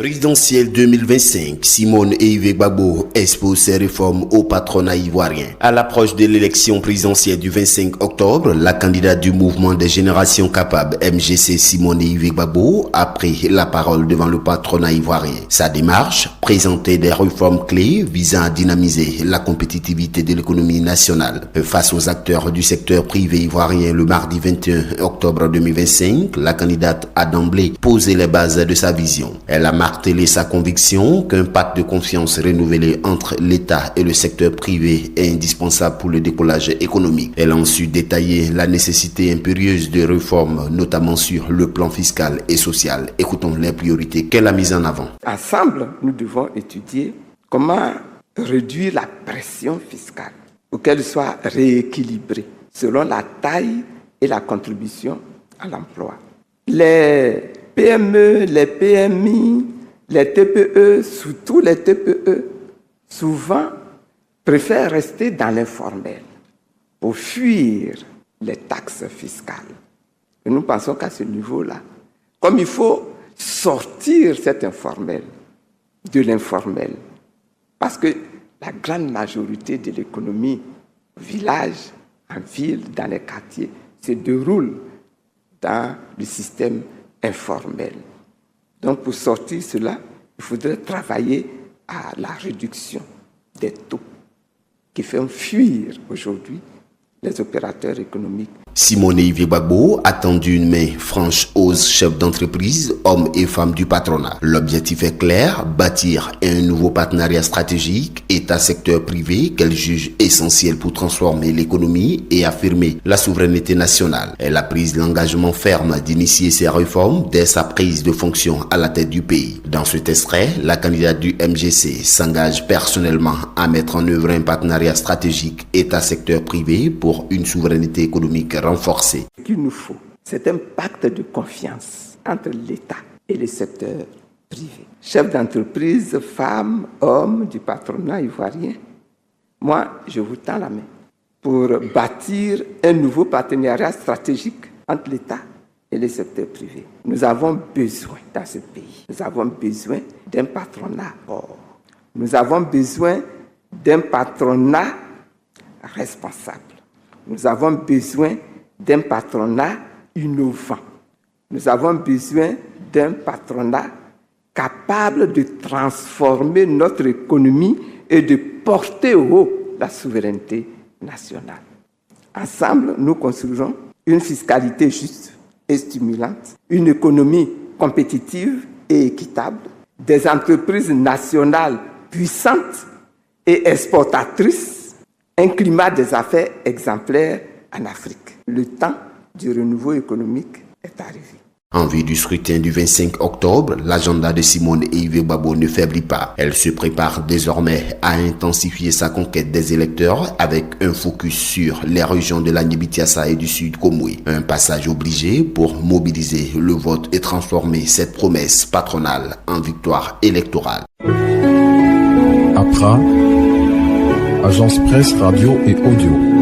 Présidentielle 2025, Simone et Yves Gbagbo exposent ses réformes au patronat ivoirien. À l'approche de l'élection présidentielle du 25 octobre, la candidate du mouvement des générations capables, MGC Simone et Yves Gbagbo, a pris la parole devant le patronat ivoirien. Sa démarche, présenter des réformes clés visant à dynamiser la compétitivité de l'économie nationale. Face aux acteurs du secteur privé ivoirien le mardi 21 octobre 2025, la candidate a d'emblée posé les bases de sa vision. Elle a martelé sa conviction qu'un pacte de confiance renouvelé entre l'État et le secteur privé est indispensable pour le décollage économique. Elle a ensuite détaillé la nécessité impérieuse de réformes, notamment sur le plan fiscal et social. Écoutons les priorités qu'elle a mises en avant. Ensemble, nous devons étudier comment réduire la pression fiscale pour qu'elle soit rééquilibrée selon la taille et la contribution à l'emploi. Les PME, les PMI, les TPE, surtout les TPE, souvent préfèrent rester dans l'informel pour fuir les taxes fiscales. Et nous pensons qu'à ce niveau-là, comme il faut sortir cet informel de l'informel, parce que la grande majorité de l'économie, village, en ville, dans les quartiers, se déroule dans le système informel. Donc pour sortir cela, il faudrait travailler à la réduction des taux qui font fuir aujourd'hui les opérateurs économiques. Simone et Yves Gbagbo a tendu une main franche aux chefs d'entreprise, hommes et femmes du patronat. L'objectif est clair, bâtir un nouveau partenariat stratégique État-secteur privé qu'elle juge essentiel pour transformer l'économie et affirmer la souveraineté nationale. Elle a pris l'engagement ferme d'initier ces réformes dès sa prise de fonction à la tête du pays. Dans cet extrait, la candidate du MGC s'engage personnellement à mettre en œuvre un partenariat stratégique État-secteur privé pour une souveraineté économique renforcée. Ce qu'il nous faut, c'est un pacte de confiance entre l'État et le secteur privé. Chefs d'entreprise, femmes, hommes du patronat ivoirien, moi, je vous tends la main pour bâtir un nouveau partenariat stratégique entre l'État et le secteur privé. Nous avons besoin dans ce pays, nous avons besoin d'un patronat fort. Nous avons besoin d'un patronat responsable. Nous avons besoin d'un patronat innovant. Nous avons besoin d'un patronat capable de transformer notre économie et de porter haut la souveraineté nationale. Ensemble, nous construisons une fiscalité juste et stimulante, une économie compétitive et équitable, des entreprises nationales puissantes et exportatrices, un climat des affaires exemplaire en Afrique. Le temps du renouveau économique est arrivé. En vue du scrutin du 25 octobre, l'agenda de Simone et Yves Gbagbo ne faiblit pas. Elle se prépare désormais à intensifier sa conquête des électeurs avec un focus sur les régions de l'Agné-Biatiassa et du Sud Komoué. Un passage obligé pour mobiliser le vote et transformer cette promesse patronale en victoire électorale. Accra, Agence Presse Radio et Audio.